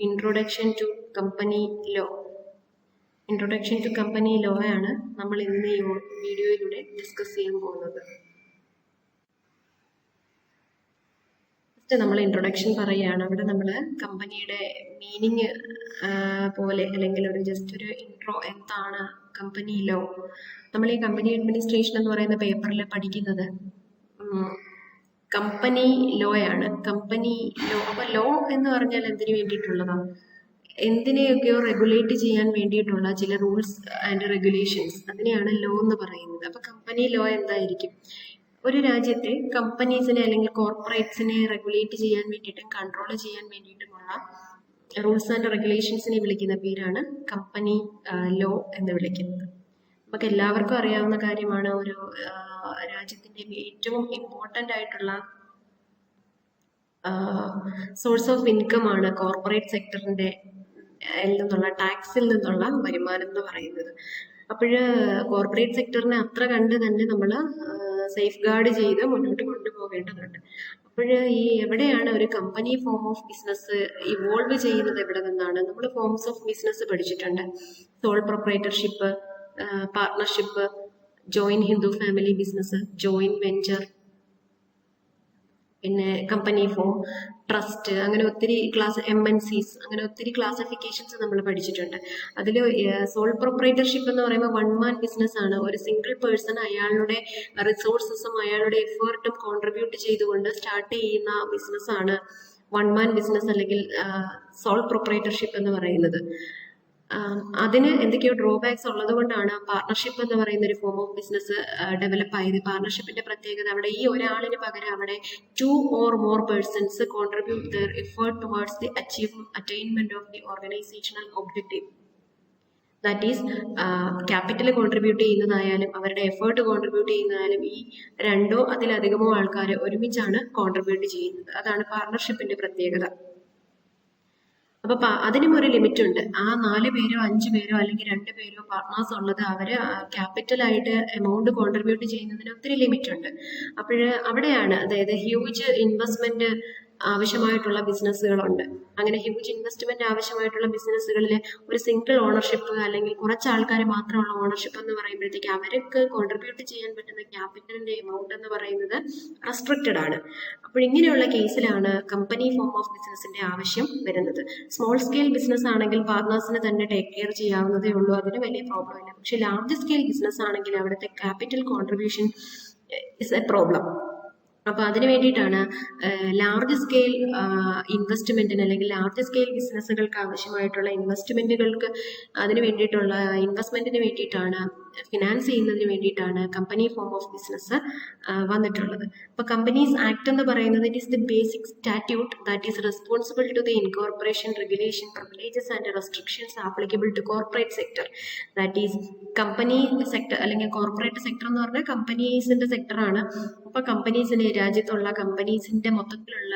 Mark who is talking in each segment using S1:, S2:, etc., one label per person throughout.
S1: Introduction to company law. Introduction to company law ആണ് നമ്മൾ ഇന്ന് ഈ വീഡിയോയിലൂടെ ഡിസ്കസ് ചെയ്യാൻ പോകുന്നത്. നമ്മൾ ഇൻട്രൊഡക്ഷൻ പറയുകയാണ്. അവിടെ നമ്മൾ കമ്പനിയുടെ മീനിങ് പോലെ അല്ലെങ്കിൽ ഒരു ജസ്റ്റ് ഒരു ഇൻട്രോ, എന്താണ് കമ്പനി ലോ. നമ്മൾ ഈ കമ്പനി അഡ്മിനിസ്ട്രേഷൻ എന്ന് പറയുന്ന പേപ്പറിൽ പഠിക്കുന്നത് കമ്പനി ലോ ആണ്. കമ്പനി ലോ, അപ്പൊ ലോ എന്ന് പറഞ്ഞാൽ എന്തിനു വേണ്ടിയിട്ടുള്ളതാണ്? എന്തിനെയൊക്കെയോ റെഗുലേറ്റ് ചെയ്യാൻ വേണ്ടിയിട്ടുള്ള ചില റൂൾസ് ആൻഡ് റെഗുലേഷൻസ്, അതിനെയാണ് ലോ എന്ന് പറയുന്നത്. അപ്പൊ കമ്പനി ലോ എന്തായിരിക്കും? ഒരു രാജ്യത്തെ കമ്പനീസിനെ അല്ലെങ്കിൽ കോർപ്പറേറ്റ്സിനെ റെഗുലേറ്റ് ചെയ്യാൻ വേണ്ടിയിട്ടും കൺട്രോൾ ചെയ്യാൻ വേണ്ടിയിട്ടുമുള്ള റൂൾസ് ആൻഡ് റെഗുലേഷൻസിനെ വിളിക്കുന്ന പേരാണ് കമ്പനി ലോ എന്ന് വിളിക്കുന്നത്. നമുക്ക് എല്ലാവർക്കും അറിയാവുന്ന കാര്യമാണ്, ഒരു രാജ്യത്തിന്റെ ഏറ്റവും ഇമ്പോർട്ടൻ്റ് ആയിട്ടുള്ള സോഴ്സ് ഓഫ് ഇൻകം ആണ് കോർപ്പറേറ്റ് സെക്ടറിന്റെ നിന്നുള്ള ടാക്സിൽ നിന്നുള്ള വരുമാനം എന്ന് പറയുന്നത്. അപ്പോഴ് കോർപ്പറേറ്റ് സെക്ടറിനെ അത്ര കണ്ട് തന്നെ നമ്മൾ സേഫ് ഗാർഡ് ചെയ്ത് മുന്നോട്ട് കൊണ്ടുപോകേണ്ടതുണ്ട്. അപ്പോഴ് ഈ എവിടെയാണ് ഒരു company form of business evolve ചെയ്യുന്നത്? എവിടെ നിന്നാണ്? നമ്മൾ ഫോംസ് ഓഫ് ബിസിനസ് പഠിച്ചിട്ടുണ്ട്. Sole proprietorship, partnership, joint Hindu family business, joint venture, പിന്നെ കമ്പനി ഫോം, ട്രസ്റ്റ്, അങ്ങനെ ഒത്തിരി MNCs, അങ്ങനെ ഒത്തിരി ക്ലാസിഫിക്കേഷൻസ് നമ്മൾ പഠിച്ചിട്ടുണ്ട്. അതിൽ സോൾ പ്രൊപ്രൈറ്റർഷിപ്പ് എന്ന് പറയുമ്പോൾ വൺ മാൻ ബിസിനസ് ആണ്. ഒരു സിംഗിൾ പേഴ്സൺ അയാളുടെ റിസോഴ്സസും അയാളുടെ എഫേർട്ടും കോൺട്രിബ്യൂട്ട് ചെയ്തുകൊണ്ട് സ്റ്റാർട്ട് ചെയ്യുന്ന ബിസിനസ് ആണ് വൺ മാൻ ബിസിനസ് അല്ലെങ്കിൽ സോൾ പ്രൊപ്രൈറ്റർഷിപ്പ് എന്ന് പറയുന്നത്. അതിന് എന്തൊക്കെയോ ഡ്രോബാക്സ് ഉള്ളത് കൊണ്ടാണ് പാർട്ണർഷിപ്പ് എന്ന് പറയുന്ന ഒരു ഫോം ഓഫ് ബിസിനസ് ഡെവലപ്പ് ആയത്. പാർട്ണർഷിപ്പിന്റെ പ്രത്യേകത, അവിടെ ഈ ഒരാളിന് പകരം അവിടെ 2 or more persons contribute their effort towards the attainment of the organizational objective. That is capital contribute ചെയ്യുന്നതായാലും അവരുടെ എഫേർട്ട് കോൺട്രിബ്യൂട്ട് ചെയ്യുന്നതായാലും ഈ 2 അതിലധികമോ ആൾക്കാർ ഒരുമിച്ചാണ് കോൺട്രിബ്യൂട്ട് ചെയ്യുന്നത്. അതാണ് പാർട്ണർഷിപ്പിന്റെ പ്രത്യേകത. അപ്പൊ അതിനും ഒരു ലിമിറ്റ് ഉണ്ട്. ആ 4 പേരോ 5 പേരോ അല്ലെങ്കിൽ 2 പേരോ പാർട്ട്നേഴ്സ് ഉള്ളത് അവര് ക്യാപിറ്റലായിട്ട് എമൗണ്ട് കോൺട്രിബ്യൂട്ട് ചെയ്യുന്നതിന് ഒത്തിരി ലിമിറ്റ് ഉണ്ട്. അപ്പോഴ് അവിടെയാണ്, അതായത് ഹ്യൂജ് ഇൻവെസ്റ്റ്മെന്റ് ആവശ്യമായിട്ടുള്ള ബിസിനസ്സുകളുണ്ട്. അങ്ങനെ ഹ്യൂജ് ഇൻവെസ്റ്റ്മെന്റ് ആവശ്യമായിട്ടുള്ള ബിസിനസ്സുകളിൽ ഒരു സിംഗിൾ ഓണർഷിപ്പ് അല്ലെങ്കിൽ കുറച്ച് ആൾക്കാർ മാത്രമുള്ള ഓണർഷിപ്പ് എന്ന് പറയുമ്പോഴത്തേക്ക് അവർക്ക് കോൺട്രിബ്യൂട്ട് ചെയ്യാൻ പറ്റുന്ന ക്യാപിറ്റലിന്റെ എമൗണ്ട് എന്ന് പറയുന്നത് റെസ്ട്രിക്റ്റഡ് ആണ്. അപ്പോൾ ഇങ്ങനെയുള്ള കേസിലാണ് കമ്പനി ഫോം ഓഫ് ബിസിനസിന്റെ ആവശ്യം വരുന്നത്. സ്മോൾ സ്കെയിൽ ബിസിനസ് ആണെങ്കിൽ പാർട്ട്നേഴ്സിന് തന്നെ ടേക്ക് കെയർ ചെയ്യാവുന്നതേ ഉള്ളൂ, അതിന് വലിയ പ്രോബ്ലം ഇല്ല. പക്ഷെ ലാർജ് സ്കെയിൽ ബിസിനസ് ആണെങ്കിൽ അവിടുത്തെ capital contribution is A problem. അപ്പൊ അതിന് വേണ്ടിയിട്ടാണ് ലാർജ് സ്കെയിൽ ഇൻവെസ്റ്റ്മെന്റിന് അല്ലെങ്കിൽ ലാർജ് സ്കെയിൽ ബിസിനസ്സുകൾക്ക് ആവശ്യമായിട്ടുള്ള ഇൻവെസ്റ്റ്മെന്റുകൾക്ക് അതിന് വേണ്ടിയിട്ടുള്ള ഇൻവെസ്റ്റ്മെന്റിന് വേണ്ടിയിട്ടാണ്, ഫിനാൻസ് ചെയ്യുന്നതിന് വേണ്ടിയിട്ടാണ് കമ്പനി ഫോം ഓഫ് ബിസിനസ് വന്നിട്ടുള്ളത്. അപ്പൊ കമ്പനീസ് ആക്ട് എന്ന് പറയുന്നത് it is the basic statute that is responsible to the incorporation regulation privileges and restrictions applicable to corporate sector. That is company sector അല്ലെങ്കിൽ കോർപ്പറേറ്റ് സെക്ടർ എന്ന് പറഞ്ഞാൽ കമ്പനീസിന്റെ സെക്ടറാണ്. അപ്പൊ കമ്പനീസിന്, രാജ്യത്തുള്ള കമ്പനീസിന്റെ മൊത്തത്തിലുള്ള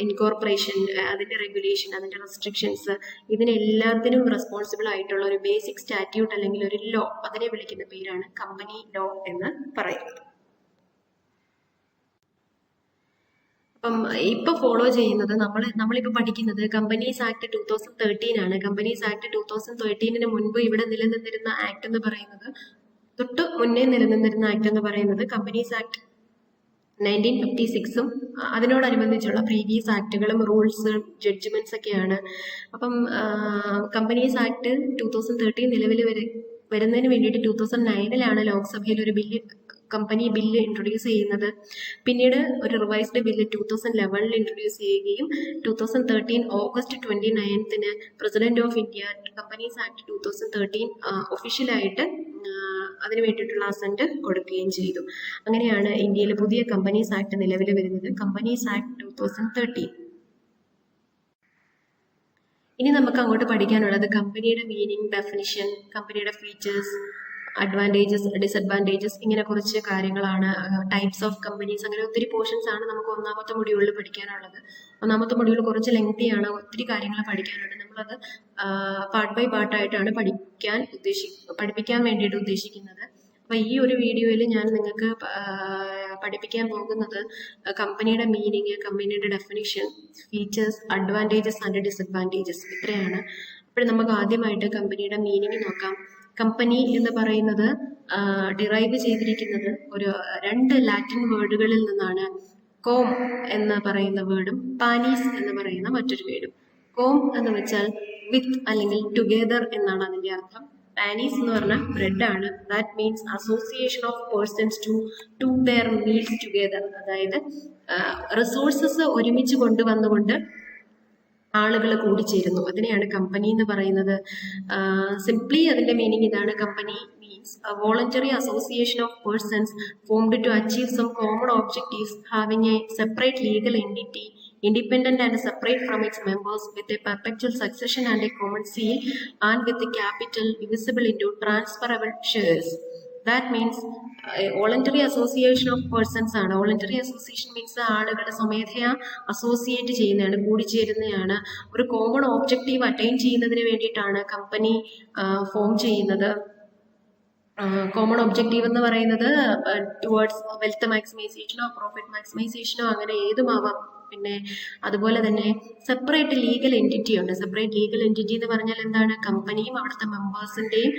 S1: ഇൻകോർപ്പറേഷൻ, അതിന്റെ റെഗുലേഷൻ, അതിന്റെ റെസ്ട്രിക്ഷൻസ്, ഇതിനെല്ലാത്തിനും റെസ്പോൺസിബിൾ ആയിട്ടുള്ള ഒരു ബേസിക് സ്റ്റാറ്റ്യൂട്ട് അല്ലെങ്കിൽ ഒരു ലോ, അതിനെ വിളിക്കുന്ന പേരാണ് കമ്പനി ലോ എന്ന് പറയുന്നത്. അപ്പം ഇപ്പൊ ഫോളോ ചെയ്യുന്നത് നമ്മളിപ്പോ പഠിക്കുന്നത് കമ്പനീസ് ആക്ട് 2013 ആണ്. കമ്പനീസ് ആക്ട് 2013 മുൻപ് ഇവിടെ നിലനിന്നിരുന്ന ആക്ട് എന്ന് പറയുന്നത്, തൊട്ട് മുന്നേ നിലനിന്നിരുന്ന ആക്ട് എന്ന് പറയുന്നത് കമ്പനീസ് ആക്ട് 1956ഉം അതിനോടനുബന്ധിച്ചുള്ള പ്രീവിയസ് ആക്ടുകളും റൂൾസ് ജഡ്ജ്മെന്റ്സ് ഒക്കെയാണ്. അപ്പം കമ്പനീസ് ആക്ട് 2013 നിലവിൽ വരുന്നതിന് വേണ്ടിയിട്ട് 2009 ലോക്സഭയിൽ ഒരു കമ്പനി ബില്ല് ഇൻട്രൊഡ്യൂസ് ചെയ്യുന്നത്. പിന്നീട് ഒരു റിവൈസ്ഡ് ബില്ല് 2011 ഇൻട്രൊഡ്യൂസ് ചെയ്യുകയും 2013 August 29 president of India companies act 2013 ഒഫീഷ്യലായിട്ട് അതിന് വേണ്ടിയിട്ടുള്ള അസന്റ് കൊടുക്കുകയും ചെയ്തു. അങ്ങനെയാണ് ഇന്ത്യയിൽ പുതിയ കമ്പനീസ് ആക്ട് നിലവിൽ വരുന്നത്, കമ്പനീസ് ആക്ട് 2013. ഇനി നമുക്ക് അങ്ങോട്ട് പഠിക്കാനുള്ളത് കമ്പനിയുടെ മീനിങ്, ഡെഫിനിഷൻ, കമ്പനിയുടെ ഫീച്ചേഴ്സ്, അഡ്വാൻറ്റേജസ്, ഡിസഡ്വാൻറ്റേജസ്, ഇങ്ങനെ കുറച്ച് കാര്യങ്ങളാണ്. ടൈപ്സ് ഓഫ് കമ്പനീസ്, അങ്ങനെ ഒത്തിരി പോർഷൻസ് ആണ് നമുക്ക് ഒന്നാമത്തെ മൊഡ്യൂളിൽ പഠിക്കാനുള്ളത്. ഒന്നാമത്തെ മൊഡ്യൂൾ കുറച്ച് ലെങ്തിയാണ്, ഒത്തിരി കാര്യങ്ങൾ പഠിക്കാനുണ്ട്. നമ്മളത് പാർട്ട് ബൈ പാർട്ടായിട്ടാണ് പഠിപ്പിക്കാൻ വേണ്ടിയിട്ട് ഉദ്ദേശിക്കുന്നത്. അപ്പോൾ ഈ ഒരു വീഡിയോയിൽ ഞാൻ നിങ്ങൾക്ക് പഠിപ്പിക്കാൻ പോകുന്നത് കമ്പനിയുടെ മീനിങ്, കമ്പനിയുടെ definition, features, advantages and disadvantages, ഇത്രയാണ്. അപ്പോൾ നമുക്ക് ആദ്യമായിട്ട് കമ്പനിയുടെ മീനിങ് നോക്കാം. കമ്പനി എന്ന് പറയുന്നത് ഡിറൈവ് ചെയ്തിരിക്കുന്നത് ഒരു 2 ലാറ്റിൻ വേർഡുകളിൽ നിന്നാണ്. കോം എന്ന് പറയുന്ന വേർഡും പാനീസ് എന്ന് പറയുന്ന മറ്റൊരു വേർഡും. കോം എന്ന് വെച്ചാൽ വിത്ത് അല്ലെങ്കിൽ ടുഗെദർ എന്നാണ് അതിൻ്റെ അർത്ഥം. പാനീസ് എന്ന് പറഞ്ഞാൽ ബ്രെഡ് ആണ്. That means association of persons to their meals together. അതായത് റിസോഴ്സസ് ഒരുമിച്ച് കൊണ്ടുവന്നുകൊണ്ട് ആളുകൾ കൂടിച്ചേരുന്നു. അതിനെയാണ് കമ്പനി എന്ന് പറയുന്നത്. സിംപ്ലി അതിന്റെ മീനിങ് ഇതാണ്. Company means a voluntary association of persons formed to achieve some common objectives, having a separate legal entity, independent and separate from its members, with a perpetual succession and a common seal, and with a capital divisible into transferable shares. That means voluntary association of persons ആണ്. Voluntary association means ആളുകളുടെ സ്വമേധയാ associate ചെയ്യുന്നതാണ്, കൂടിച്ചേരുന്നതാണ്. ഒരു common objective attain ചെയ്യുന്നതിന് വേണ്ടിയിട്ടാണ് company form ചെയ്യുന്നത്. Common objective എന്ന് പറയുന്നത് ടുവേർഡ്സ് വെൽത്ത് മാക്സിമൈസേഷനോ പ്രോഫിറ്റ് മാക്സിമൈസേഷനോ അങ്ങനെ ഏതുമാവാം. പിന്നെ അതുപോലെ തന്നെ സെപ്പറേറ്റ് ലീഗൽ എൻറ്റിറ്റി ഉണ്ട്. സെപ്പറേറ്റ് ലീഗൽ എൻറ്റിറ്റി എന്ന് പറഞ്ഞാൽ എന്താണ്? കമ്പനിയും അവിടുത്തെ മെമ്പേഴ്സിൻ്റെയും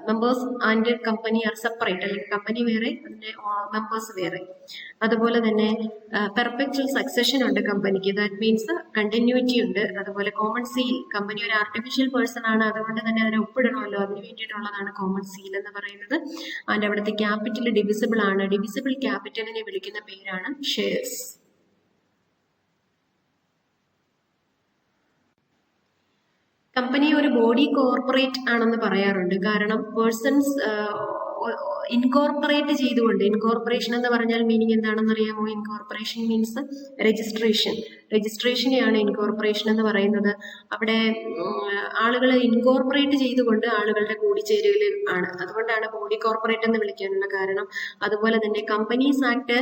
S1: members and company are separate, അല്ലെങ്കിൽ കമ്പനി വേറെ അതിൻ്റെ മെമ്പേഴ്സ് വേറെ. അതുപോലെ തന്നെ പെർപെക്ച്വൽ സക്സഷൻ ഉണ്ട് കമ്പനിക്ക്. ദാറ്റ് മീൻസ് കണ്ടിന്യൂറ്റി ഉണ്ട്. അതുപോലെ കോമൺ സീൽ, കമ്പനി ഒരു ആർട്ടിഫിഷ്യൽ പേഴ്സൺ ആണ്, അതുകൊണ്ട് തന്നെ അതിനെ ഒപ്പിടണമല്ലോ, അതിന് വേണ്ടിയിട്ടുള്ളതാണ് കോമൺ സീൽ എന്ന് പറയുന്നത്. അതിൻ്റെ അവിടുത്തെ ക്യാപിറ്റൽ ഡിവിസിബിൾ ആണ്. ഡിവിസിബിൾ ക്യാപിറ്റലിനെ വിളിക്കുന്ന പേരാണ് ഷെയർസ്. കമ്പനി ഒരു ബോഡി കോർപ്പറേറ്റ് ആണെന്ന് പറയാറുണ്ട്. കാരണം പേഴ്സൺസ് ഇൻകോർപ്പറേറ്റ് ചെയ്തുകൊണ്ട്, ഇൻകോർപ്പറേഷൻ എന്ന് പറഞ്ഞാൽ മീനിങ് എന്താണെന്ന് അറിയാമോ? Incorporation means registration. രജിസ്ട്രേഷനെയാണ് ഇൻകോർപ്പറേഷൻ എന്ന് പറയുന്നത്. അവിടെ ആളുകളെ ഇൻകോർപ്പറേറ്റ് ചെയ്തുകൊണ്ട് ആളുകളുടെ കൂടിച്ചേരൽ ആണ്. അതുകൊണ്ടാണ് ബോഡി കോർപ്പറേറ്റ് എന്ന് വിളിക്കാനുള്ള കാരണം. അതുപോലെ തന്നെ കമ്പനീസ് ആക്ട്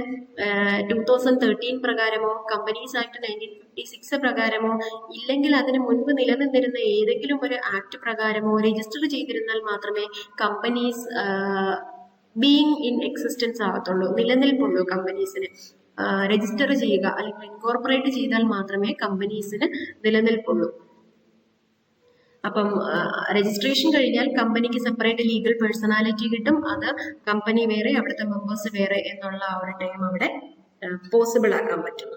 S1: 2013 പ്രകാരമോ കമ്പനീസ് ആക്ട് 1956 പ്രകാരമോ ഇല്ലെങ്കിൽ അതിന് മുൻപ് നിലനിന്നിരുന്ന ഏതെങ്കിലും ഒരു ആക്ട് പ്രകാരമോ രജിസ്റ്റർ ചെയ്തിരുന്നാൽ മാത്രമേ കമ്പനീസ് ബീയിങ് ഇൻ എക്സിസ്റ്റൻസ് ആകത്തുള്ളൂ, നിലനിൽപ്പുള്ളൂ. കമ്പനീസിന് രജിസ്റ്റർ ചെയ്യുക അല്ലെങ്കിൽ ഇൻകോർപ്പറേറ്റ് ചെയ്താൽ മാത്രമേ കമ്പനീസിന് നിലനിൽപ്പുള്ളൂ. അപ്പം രജിസ്ട്രേഷൻ കഴിഞ്ഞാൽ കമ്പനിക്ക് സെപ്പറേറ്റ് ലീഗൽ പേഴ്സണാലിറ്റി കിട്ടും. അത് കമ്പനി വേറെ, അവിടുത്തെ മെമ്പേഴ്സ് വേറെ എന്നുള്ള ആ ഒരു ടൈം അവിടെ പോസിബിൾ ആക്കാൻ പറ്റും.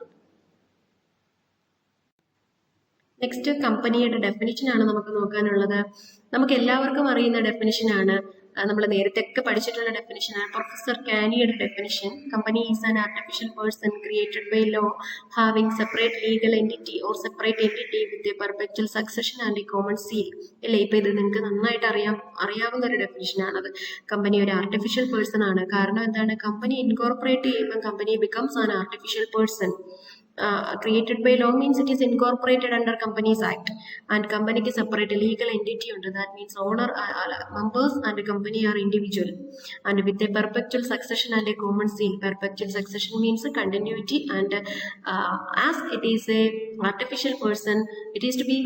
S1: നെക്സ്റ്റ് കമ്പനിയുടെ ഡെഫിനിഷൻ ആണ് നമുക്ക് നോക്കാനുള്ളത്. നമുക്ക് എല്ലാവർക്കും അറിയുന്ന ഡെഫിനിഷനാണ്, നമ്മൾ നേരത്തെ ഒക്കെ പഠിച്ചിട്ടുള്ള ഡെഫിനിഷനാണ്. പ്രൊഫസർ കാനിയുടെ definition. Company is an artificial person created by law having separate legal entity or separate entity with a perpetual succession and a common seal. അല്ലേ? ഇപ്പൊ ഇത് നിങ്ങൾക്ക് നന്നായിട്ട് അറിയാവുന്ന ഒരു ഡെഫിനിഷനാണത്. കമ്പനി ഒരു ആർട്ടിഫിഷ്യൽ പേഴ്സൺ ആണ്. കാരണം എന്താണ്? കമ്പനി ഇൻകോർപ്പറേറ്റ് ചെയ്യുമ്പോൾ company becomes an artificial person. Created by law means it is incorporated under Companies Act, and company is separate legal entity under that means owner, members and company are individual, and with a perpetual succession and a common seal. Perpetual succession means continuity, and as it is a artificial person, it is to be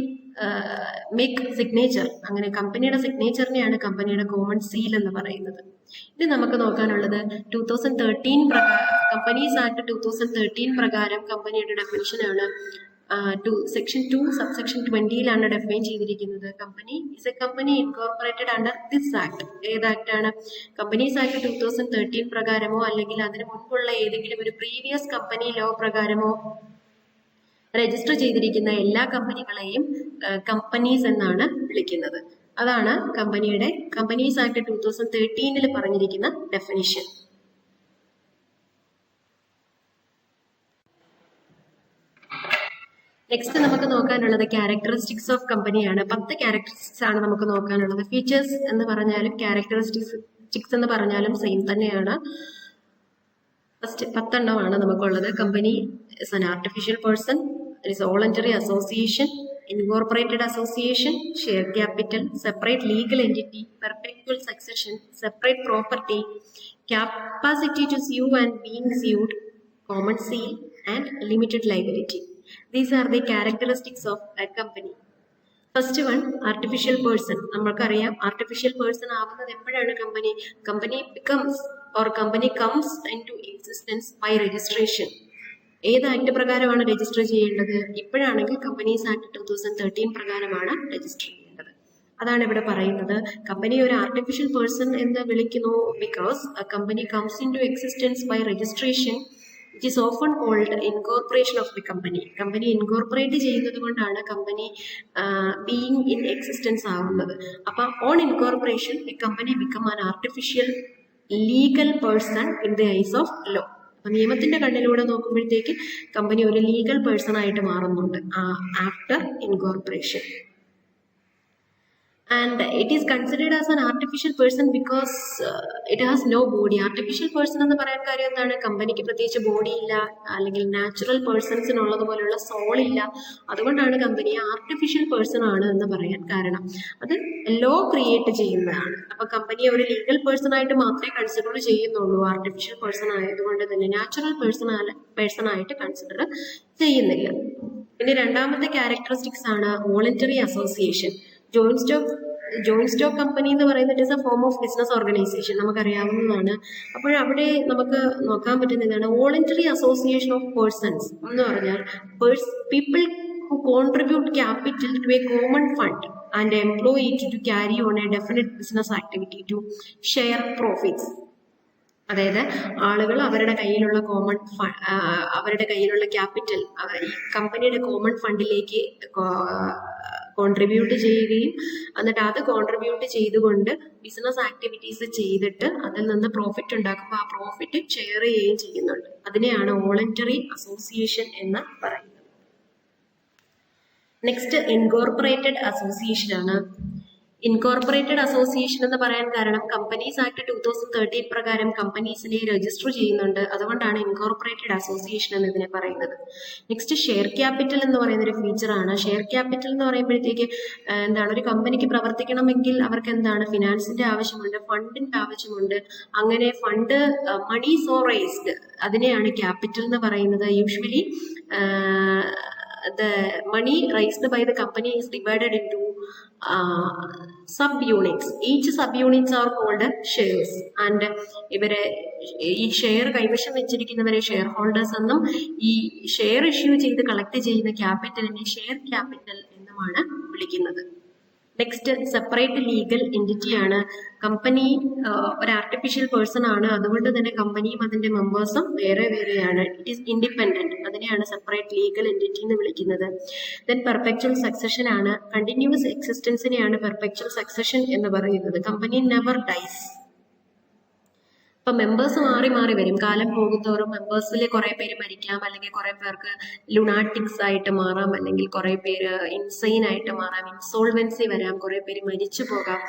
S1: make signature. അങ്ങനെ കമ്പനിയുടെ സിഗ്നേച്ചറിനെയാണ് കമ്പനിയുടെ common seal എന്ന് പറയുന്നത്. ഇത് നമുക്ക് നോക്കാനുള്ളത് 2013 companies act 2013 പ്രകാരം കമ്പനിയുടെ definition ആണ്. സെക്ഷൻ 2 സബ്സെക്ഷൻ 20 ഡിഫൈൻ ചെയ്തിരിക്കുന്നത്. Company is A company incorporated under this act. ഏത് ആക്ട് ആണ്? കമ്പനീസ് ആക്ട് 2013 പ്രകാരമോ അല്ലെങ്കിൽ അതിന് മുൻപുള്ള ഏതെങ്കിലും ഒരു പ്രീവിയസ് കമ്പനി ലോ പ്രകാരമോ രജിസ്റ്റർ ചെയ്തിരിക്കുന്ന എല്ലാ കമ്പനികളെയും കമ്പനീസ് എന്നാണ് വിളിക്കുന്നത്. അതാണ് കമ്പനീസ് ആക്ട് 2013 പറഞ്ഞിരിക്കുന്ന ഡെഫിനിഷൻ. നെക്സ്റ്റ് നമുക്ക് നോക്കാനുള്ളത് ക്യാരക്ടറിസ്റ്റിക്സ് ഓഫ് കമ്പനിയാണ്. 10 ക്യാരക്ടറിസ്റ്റിക്സ് ആണ് നമുക്ക് നോക്കാനുള്ളത്. ഫീച്ചേഴ്സ് എന്ന് പറഞ്ഞാലും ക്യാരക്ടറിസ്റ്റിക്സ് എന്ന് പറഞ്ഞാലും സെയിം തന്നെയാണ്. ഫസ്റ്റ് 10 എണ്ണമാണ് നമുക്കുള്ളത്. Company is an artificial person, it is voluntary association, incorporated association, share capital, separate legal entity, perpetual succession, separate property, capacity to sue and being sued, common seal, and limited liability. These are the characteristics of a company. First one artificial person. നമ്മൾക്കറിയാം artificial person ആവുന്നത് എപ്പോഴാണ് company becomes or company comes into existence by registration. ഏത് act പ്രകാരമാണ് register ചെയ്യേണ്ടത്? ഇപ്പോഴാണെങ്കിൽ companies act 2013 പ്രകാരമാണ് register ചെയ്യേണ്ടത്. അതാണ് ഇവിടെ പറയുന്നത്. കമ്പനി ഒരു ആർട്ടിഫിഷ്യൽ പേഴ്സൺ എന്ന് വിളിക്കുന്നു because company comes into existence by registration which is often called incorporation of the company. Company incorporate ചെയ്യുന്നത് കൊണ്ടാണ് കമ്പനി ബീയിങ് ഇൻ എക്സിസ്റ്റൻസ് ആവുന്നത്. അപ്പൊ on incorporation a company become an artificial legal person in the eyes of law. അപ്പൊ നിയമത്തിന്റെ കണ്ണിലൂടെ നോക്കുമ്പോഴത്തേക്ക് company ഒരു legal person ആയിട്ട് മാറുന്നുണ്ട് after incorporation. And it is considered as an artificial person because it has no body. Artificial person എന്ന് പറയാൻ കാര്യം എന്താണ്? കമ്പനിക്ക് പ്രത്യേകിച്ച് ബോഡി ഇല്ല, അല്ലെങ്കിൽ നാച്ചുറൽ പേഴ്സൺസിനുള്ളതുപോലുള്ള സോൾ ഇല്ല. അതുകൊണ്ടാണ് കമ്പനി ആർട്ടിഫിഷ്യൽ പേഴ്സൺ ആണ് എന്ന് പറയാൻ കാരണം. അത് ലോ ക്രിയേറ്റ് ചെയ്യുന്നതാണ്. അപ്പൊ കമ്പനിയെ ഒരു ലീഗൽ പേഴ്സൺ ആയിട്ട് മാത്രമേ കൺസിഡർ ചെയ്യുന്നുള്ളൂ. ആർട്ടിഫിഷ്യൽ പേഴ്സൺ ആയതുകൊണ്ട് തന്നെ നാച്ചുറൽ പേഴ്സൺ ആയിട്ട് കൺസിഡർ ചെയ്യുന്നില്ല. ഇനി രണ്ടാമത്തെ ക്യാരക്ടറിസ്റ്റിക്സ് ആണ് voluntary association. Joint stock company എന്ന് പറയുന്നത് is a form of business organization, നമുക്കറിയാവുന്നതാണ്. അപ്പോൾ അവിടെ നമുക്ക് നോക്കാൻ പറ്റുന്നതാണ് വോളണ്ടറി അസോസിയേഷൻ ഓഫ് പേഴ്സൺസ് എന്ന് പറഞ്ഞാൽ people who contribute capital to a common fund and employ it to carry on a definite business activity to share profits. അതായത് ആളുകൾ അവരുടെ കയ്യിലുള്ള അവരുടെ കയ്യിലുള്ള ക്യാപിറ്റൽ ഈ കമ്പനിയുടെ കോമൺ ഫണ്ടിലേക്ക് കോൺട്രിബ്യൂട്ട് ചെയ്യുകയും എന്നിട്ട് അത് കോൺട്രിബ്യൂട്ട് ചെയ്തുകൊണ്ട് ബിസിനസ് ആക്ടിവിറ്റീസ് ചെയ്തിട്ട് അതിൽ നിന്ന് പ്രോഫിറ്റ് ഉണ്ടാക്കുമ്പോൾ ആ പ്രോഫിറ്റ് ഷെയർ ചെയ്യുകയും ചെയ്യുന്നുണ്ട്. അതിനെയാണ് വോളണ്ടറി അസോസിയേഷൻ എന്ന് പറയുന്നത്. നെക്സ്റ്റ് ഇൻകോർപ്പറേറ്റഡ് അസോസിയേഷൻ ആണ്. ഇൻകോർപ്പറേറ്റഡ് അസോസിയേഷൻ എന്ന് പറയാൻ കാരണം കമ്പനീസ് ആക്ട് 2013 പ്രകാരം കമ്പനീസിനെ രജിസ്റ്റർ ചെയ്യുന്നുണ്ട്. അതുകൊണ്ടാണ് ഇൻകോർപ്പറേറ്റഡ് അസോസിയേഷൻ എന്ന് ഇതിനെ പറയുന്നത്. നെക്സ്റ്റ് ഷെയർ ക്യാപിറ്റൽ എന്ന് പറയുന്ന ഒരു ഫീച്ചറാണ്. ഷെയർ ക്യാപിറ്റൽ എന്ന് പറയുമ്പോഴത്തേക്ക് എന്താണ്, ഒരു കമ്പനിക്ക് പ്രവർത്തിക്കണമെങ്കിൽ അവർക്ക് എന്താണ്, ഫിനാൻസിന്റെ ആവശ്യമുണ്ട്, ഫണ്ടിന്റെ ആവശ്യമുണ്ട്. അങ്ങനെ ഫണ്ട് മണി സോ റേസ്ഡ് അതിനെയാണ് ക്യാപിറ്റൽ എന്ന് പറയുന്നത്. Usually the money raised by the company is divided into subunits. Each subunits are called shares. And ഇവരെ ഈ ഷെയർ കൈവശം വെച്ചിരിക്കുന്നവരെ ഷെയർ ഹോൾഡേഴ്സ് എന്നും ഈ ഷെയർ ഇഷ്യൂ ചെയ്ത് കളക്ട് ചെയ്യുന്ന ക്യാപിറ്റലിനെ ഷെയർ ക്യാപിറ്റൽ എന്നുമാണ് വിളിക്കുന്നത്. നെക്സ്റ്റ് സെപ്പറേറ്റ് ലീഗൽ എൻറ്റിറ്റി ആണ്. കമ്പനി ഒരു ആർട്ടിഫിഷ്യൽ പേഴ്സൺ ആണ്, അതുകൊണ്ട് തന്നെ കമ്പനിയും അതിന്റെ മെമ്പേഴ്സും വേറെ വേറെയാണ്. It is independent. അതിനെയാണ് സെപ്പറേറ്റ് ലീഗൽ എൻറ്റിറ്റി എന്ന് വിളിക്കുന്നത്. ദെൻ പെർപെക്ച്വൽ സക്സഷൻ ആണ്. കണ്ടിന്യൂസ് എക്സിസ്റ്റൻസിനെയാണ് പെർപെക്ച്വൽ സക്സഷൻ എന്ന് പറയുന്നത്. Company never dies. ഇപ്പൊ മെമ്പേഴ്സ് മാറി മാറി വരും. കാലം പോകുന്തോറും മെമ്പേഴ്സിൽ കുറെ പേര് മരിക്കാം, അല്ലെങ്കിൽ കുറെ പേർക്ക് ലുണാറ്റിക്സ് ആയിട്ട് മാറാം, അല്ലെങ്കിൽ കുറെ പേര് ഇൻസൈൻ ആയിട്ട് മാറാം, ഇൻസോൾവൻസി വരാം, കുറെ പേര് മരിച്ചു പോകാം.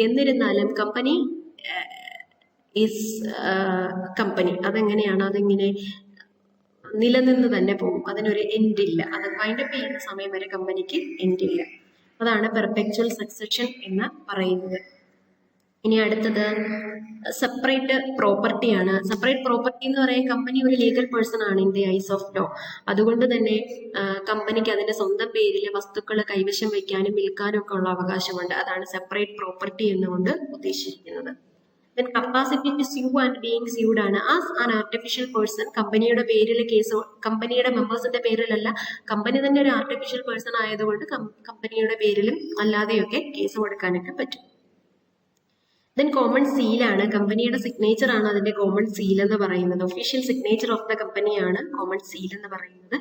S1: എന്നിരുന്നാലും കമ്പനി ഈസ് കമ്പനി. അതെങ്ങനെയാണ്? അതിങ്ങനെ നിലനിന്ന് തന്നെ പോകും. അതിനൊരു എൻഡ് ഇല്ല. അത് വൈൻഡപ്പ് ചെയ്യുന്ന സമയം വരെ കമ്പനിക്ക് എൻഡ് ഇല്ല. അതാണ് പെർപെക്ച്വൽ സക്സഷൻ എന്ന് പറയുന്നത്. ഇനി അടുത്തത് സെപ്പറേറ്റ് പ്രോപ്പർട്ടി ആണ്. സെപ്പറേറ്റ് പ്രോപ്പർട്ടി എന്ന് പറയാൻ കമ്പനി ഒരു ലീഗൽ പേഴ്സൺ ആണ് in the eyes of law. അതുകൊണ്ട് തന്നെ കമ്പനിക്ക് അതിന്റെ സ്വന്തം പേരിൽ വസ്തുക്കൾ കൈവശം വയ്ക്കാനും വിൽക്കാനും ഒക്കെ ഉള്ള അവകാശമുണ്ട്. അതാണ് സെപ്പറേറ്റ് പ്രോപ്പർട്ടി എന്നുകൊണ്ട് ഉദ്ദേശിക്കുന്നത്. Then capacity to sue and being sued ആണ്. ആസ് ആൻ ആർട്ടിഫിഷ്യൽ പേഴ്സൺ കമ്പനിയുടെ പേരിൽ കേസ്, കമ്പനിയുടെ മെമ്പേഴ്സിന്റെ പേരിലല്ല, കമ്പനി തന്നെ ഒരു ആർട്ടിഫിഷ്യൽ പേഴ്സൺ ആയതുകൊണ്ട് കമ്പനിയുടെ പേരിലും അല്ലാതെയൊക്കെ കേസ് കൊടുക്കാനൊക്കെ പറ്റും. ദെൻ കോമൺ സീലാണ്. കമ്പനിയുടെ സിഗ്നേച്ചർ ആണ് അതിന്റെ കോമൺ സീൽ എന്ന് പറയുന്നത്. ഒഫീഷ്യൽ സിഗ്നേച്ചർ ഓഫ് ദ കമ്പനിയാണ് കോമൺ സീൽ എന്ന് പറയുന്നത്.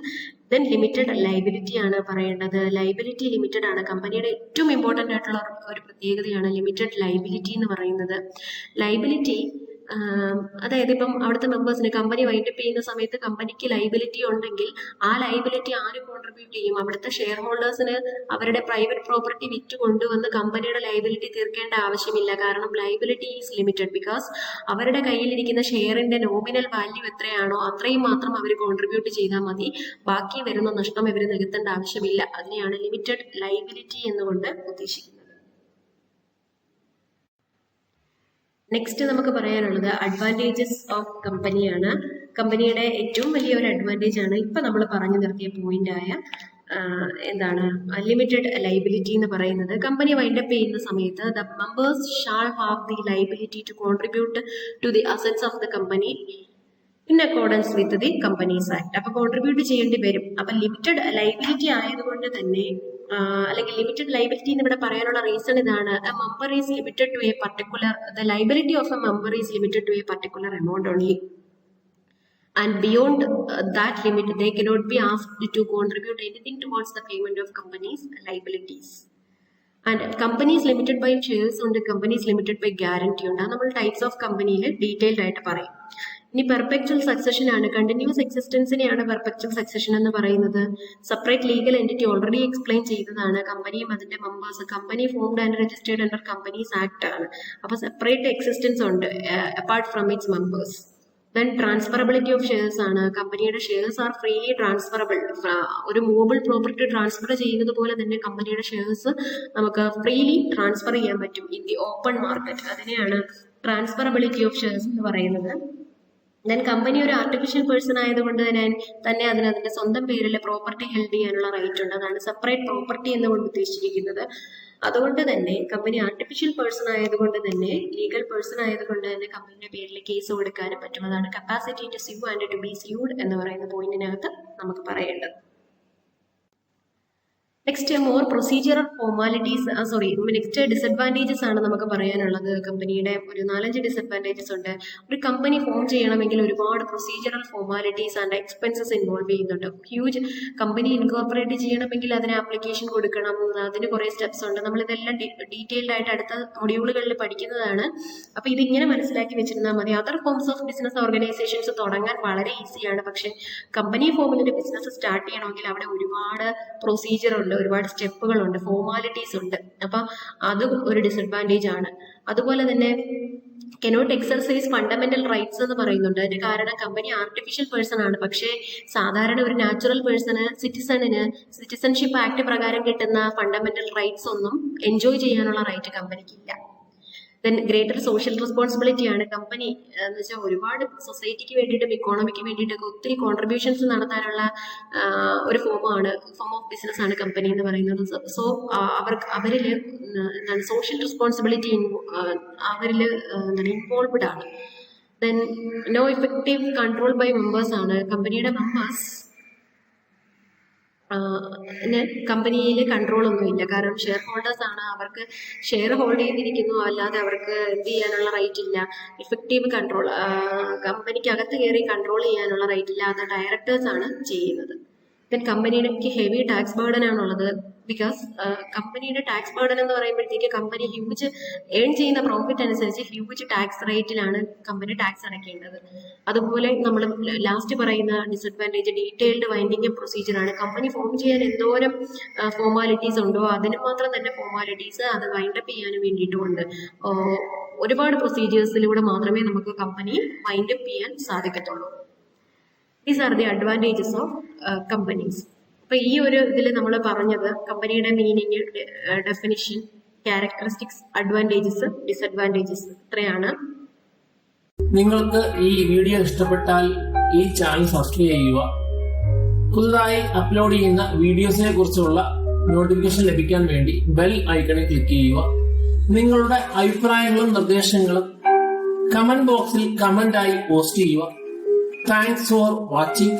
S1: ദെൻ ലിമിറ്റഡ് ലൈബിലിറ്റി ആണ് പറയേണ്ടത്. ലൈബിലിറ്റി ലിമിറ്റഡ് ആണ്. കമ്പനിയുടെ ഏറ്റവും ഇമ്പോർട്ടൻ്റ് ആയിട്ടുള്ള ഒരു പ്രത്യേകതയാണ് ലിമിറ്റഡ് ലൈബിലിറ്റി എന്ന് പറയുന്നത്. ലൈബിലിറ്റി അതായത് ഇപ്പം അവിടുത്തെ മെമ്പേഴ്സിന് കമ്പനി വൈൻഡപ്പ് ചെയ്യുന്ന സമയത്ത് കമ്പനിക്ക് ലൈബിലിറ്റി ഉണ്ടെങ്കിൽ ആ ലൈബിലിറ്റി ആര് കോൺട്രിബ്യൂട്ട് ചെയ്യും? അവിടുത്തെ ഷെയർ ഹോൾഡേഴ്സിന് അവരുടെ പ്രൈവറ്റ് പ്രോപ്പർട്ടി വിറ്റ് കൊണ്ടുവന്ന് കമ്പനിയുടെ ലൈബിലിറ്റി തീർക്കേണ്ട ആവശ്യമില്ല. കാരണം ലൈബിലിറ്റി ഈസ് ലിമിറ്റഡ്. ബിക്കോസ് അവരുടെ കയ്യിലിരിക്കുന്ന ഷെയറിന്റെ നോമിനൽ വാല്യൂ എത്രയാണോ അത്രയും മാത്രം അവർ കോൺട്രിബ്യൂട്ട് ചെയ്താൽ മതി. ബാക്കി വരുന്ന നഷ്ടം ഇവർ നികത്തേണ്ട ആവശ്യമില്ല. അതിനെയാണ് ലിമിറ്റഡ് ലൈബിലിറ്റി എന്നുകൊണ്ട് ഉദ്ദേശിക്കുന്നത്. നെക്സ്റ്റ് നമുക്ക് പറയാനുള്ളത് അഡ്വാൻറ്റേജസ് ഓഫ് കമ്പനിയാണ്. കമ്പനിയുടെ ഏറ്റവും വലിയ ഒരു അഡ്വാൻറ്റേജ് ആണ് ഇപ്പൊ നമ്മൾ പറഞ്ഞു നിർത്തിയ പോയിന്റ് ആയ എന്താണ് ലിമിറ്റഡ് ലൈബിലിറ്റി എന്ന് പറയുന്നത് കമ്പനി വൈൻഡപ്പ് ചെയ്യുന്ന സമയത്ത് the members shall have the liability to contribute to the assets of the company in accordance with the companies act. അപ്പൊ കോൺട്രിബ്യൂട്ട് ചെയ്യേണ്ടി വരും. അപ്പൊ ലിമിറ്റഡ് ലൈബിലിറ്റി ആയതുകൊണ്ട് തന്നെ അല്ലെങ്കിൽ ലിമിറ്റഡ് ലൈബിലിറ്റി എന്ന് ഇവിടെ പറയാനുള്ള റീസൺ ഇതാണ്. A member is limited to a particular the liability of a member is limited to a particular amount only. And beyond that limit, they cannot be asked to contribute anything towards the payment of companies' liabilities. And companies limited by shares ഉണ്ട്, companies limited by guarantee ഉണ്ട്. നമ്മൾ types of കമ്പനിയിൽ detailed ആയിട്ട് പറയും. ഇനി perpetual succession ആണ്, continuous എക്സിസ്റ്റൻസിനെയാണ് perpetual succession എന്ന് പറയുന്നത്. Separate legal entity already explain ചെയ്തതാണ്. കമ്പനിയും അതിന്റെ members, company formed and registered under companies act ആണ്. അപ്പൊ സെപ്പറേറ്റ് എക്സിസ്റ്റൻസ് ഉണ്ട് apart from it's members. Then transferability of shares ആണ്. കമ്പനിയുടെ ഷെയർസ് ആർ ഫ്രീലി ട്രാൻസ്ഫറബിൾ. ഒരു മൂവബിൾ പ്രോപ്പർട്ടി ട്രാൻസ്ഫർ ചെയ്യുന്നത് പോലെ തന്നെ കമ്പനിയുടെ ഷെയർസ് നമുക്ക് ഫ്രീലി ട്രാൻസ്ഫർ ചെയ്യാൻ പറ്റും ഇൻ ദി ഓപ്പൺ മാർക്കറ്റ്. അതിനെയാണ് ട്രാൻസ്ഫറബിലിറ്റി ഓഫ് ഷെയർസ് എന്ന് പറയുന്നത്. ദെൻ കമ്പനി ഒരു ആർട്ടിഫിഷ്യൽ പേഴ്സൺ ആയതുകൊണ്ട് തന്നെ അതിന്റെ സ്വന്തം പേരിൽ പ്രോപ്പർട്ടി ഹെൽഡ് ചെയ്യാനുള്ള റൈറ്റ് ഉണ്ട്. അതാണ് സെപ്പറേറ്റ് പ്രോപ്പർട്ടി എന്നുകൊണ്ട് ഉദ്ദേശിച്ചിരിക്കുന്നത്. അതുകൊണ്ട് തന്നെ കമ്പനി ആർട്ടിഫിഷ്യൽ പേഴ്സൺ ആയതുകൊണ്ട് തന്നെ, ലീഗൽ പേഴ്സൺ ആയതുകൊണ്ട് തന്നെ കമ്പനിയുടെ പേരിൽ കേസ് കൊടുക്കാനും പറ്റും. അതാണ് capacity to sue and to be sued എന്ന് പറയുന്ന പോയിന്റിനകത്ത് നമുക്ക് പറയേണ്ടത്. Next more procedural formalities next disadvantages ആണ് നമുക്ക് പറയാനുള്ളത്. കമ്പനിയുടെ ഒരു 4-5 ഡിസഡ്വാൻറ്റേജസ് ഉണ്ട്. ഒരു കമ്പനി ഫോം ചെയ്യണമെങ്കിൽ ഒരുപാട് procedural formalities and expenses involve ചെയ്യുന്നുണ്ട്. ഹ്യൂജ് കമ്പനി ഇൻകോർപ്പറേറ്റ് ചെയ്യണമെങ്കിൽ അതിന് ആപ്ലിക്കേഷൻ കൊടുക്കണം, അതിന് കുറേ സ്റ്റെപ്സ് ഉണ്ട്. നമ്മളിതെല്ലാം ഡീറ്റെയിൽഡ് ആയിട്ട് അടുത്ത മൊഡ്യൂളുകളിൽ പഠിക്കുന്നതാണ്. അപ്പൊ ഇതിങ്ങനെ മനസ്സിലാക്കി വെച്ചിരുന്നാൽ മതി. Other forms of business organisations തുടങ്ങാൻ വളരെ ഈസിയാണ്. പക്ഷെ കമ്പനി ഫോമിൽ ഒരു ബിസിനസ് സ്റ്റാർട്ട് ചെയ്യണമെങ്കിൽ അവിടെ ഒരുപാട് പ്രൊസീജിയർ ഉണ്ട്, ഒരുപാട് സ്റ്റെപ്പുകളുണ്ട്, ഫോർമാലിറ്റീസ് ഉണ്ട്. അപ്പൊ അതും ഒരു ഡിസഡ്വാൻറ്റേജ് ആണ്. അതുപോലെ തന്നെ കനോട്ട് എക്സർസൈസ് ഫണ്ടമെന്റൽ റൈറ്റ്സ് എന്ന് പറയുന്നുണ്ട്. അതിന് കാരണം കമ്പനി ആർട്ടിഫിഷ്യൽ പേഴ്സൺ ആണ്. പക്ഷേ സാധാരണ ഒരു നാച്ചുറൽ പേഴ്സണ്, സിറ്റിസൺഷിപ്പ് ആക്ട് പ്രകാരം കിട്ടുന്ന ഫണ്ടമെന്റൽ റൈറ്റ്സ് ഒന്നും എൻജോയ് ചെയ്യാനുള്ള റൈറ്റ് കമ്പനിക്കില്ല. ദെൻ ഗ്രേറ്റർ സോഷ്യൽ റെസ്പോൺസിബിലിറ്റി ആണ്. കമ്പനി എന്ന് വെച്ചാൽ ഒരുപാട് സൊസൈറ്റിക്ക് വേണ്ടിയിട്ടും ഇക്കോണമിക്ക് വേണ്ടിയിട്ടൊക്കെ ഒത്തിരി കോൺട്രിബ്യൂഷൻസ് നടത്താനുള്ള ഒരു ഫോം ഓഫ് ബിസിനസ് ആണ് കമ്പനി എന്ന് പറയുന്നത്. സോ അവരിൽ എന്താണ് സോഷ്യൽ റെസ്പോൺസിബിലിറ്റി അവരിൽ ഇൻവോൾവ്ഡ് ആണ്. Then no effective control by members ആണ്. കമ്പനിയുടെ മെമ്പേഴ്സ് കമ്പനിയിൽ കൺട്രോൾ ഒന്നുമില്ല. കാരണം ഷെയർ ഹോൾഡേഴ്സ് ആണ്, അവർക്ക് ഷെയർ ഹോൾഡ് ചെയ്തിരിക്കുന്നു, അല്ലാതെ അവർക്ക് എന്ത് ചെയ്യാനുള്ള റൈറ്റ് ഇല്ല. ഇഫക്റ്റീവ് കൺട്രോൾ കമ്പനിക്കകത്ത് കയറി കൺട്രോൾ ചെയ്യാനുള്ള റൈറ്റ് ഇല്ല. അത് ഡയറക്ടേഴ്സ് ആണ് ചെയ്യുന്നത്. ദെൻ കമ്പനിയുടെ ഹെവി ടാക്സ് ബേർഡൻ ആണുള്ളത്. ബിക്കോസ് കമ്പനിയുടെ ടാക്സ് ബേർഡൻ എന്ന് പറയുമ്പോഴത്തേക്ക് കമ്പനി ഹ്യൂജ് ഏൺ ചെയ്യുന്ന പ്രോഫിറ്റ് അനുസരിച്ച് ഹ്യൂജ് ടാക്സ് റേറ്റിലാണ് കമ്പനി ടാക്സ് അടയ്ക്കേണ്ടത്. അതുപോലെ നമ്മൾ ലാസ്റ്റ് പറയുന്ന ഡിസഡ്വാൻറ്റേജ് ഡീറ്റെയിൽഡ് വൈൻഡിങ് പ്രൊസീജിയർ ആണ്. കമ്പനി ഫോം ചെയ്യാൻ എന്തോരം ഫോർമാലിറ്റീസ് ഉണ്ടോ അതിന് മാത്രം തന്നെ ഫോർമാലിറ്റീസ് അത് വൈൻഡപ്പ് ചെയ്യാനും വേണ്ടിയിട്ടുമുണ്ട്. ഒരുപാട് പ്രൊസീജിയേഴ്സിലൂടെ മാത്രമേ നമുക്ക് കമ്പനി വൈൻഡപ്പ് ചെയ്യാൻ സാധിക്കത്തുള്ളൂ. These are the advantages of companies. അപ്പൊ ഈ ഒരു ഇതിൽ നമ്മൾ പറഞ്ഞത് കമ്പനിയുടെ meaning, definition, characteristics, advantages, disadvantages ഇത്രയാണ്.
S2: നിങ്ങൾക്ക് ഈ വീഡിയോ ഇഷ്ടപ്പെട്ടാൽ ഈ ചാനൽ സബ്സ്ക്രൈബ് ചെയ്യുക. പുതുതായി അപ്ലോഡ് ചെയ്യുന്ന വീഡിയോസിനെ കുറിച്ചുള്ള നോട്ടിഫിക്കേഷൻ ലഭിക്കാൻ വേണ്ടി ബെൽ ഐക്കണിൽ ക്ലിക്ക് ചെയ്യുക. നിങ്ങളുടെ അഭിപ്രായങ്ങളും നിർദ്ദേശങ്ങളും കമന്റ് ബോക്സിൽ കമന്റായി പോസ്റ്റ് ചെയ്യുക. Thanks for watching.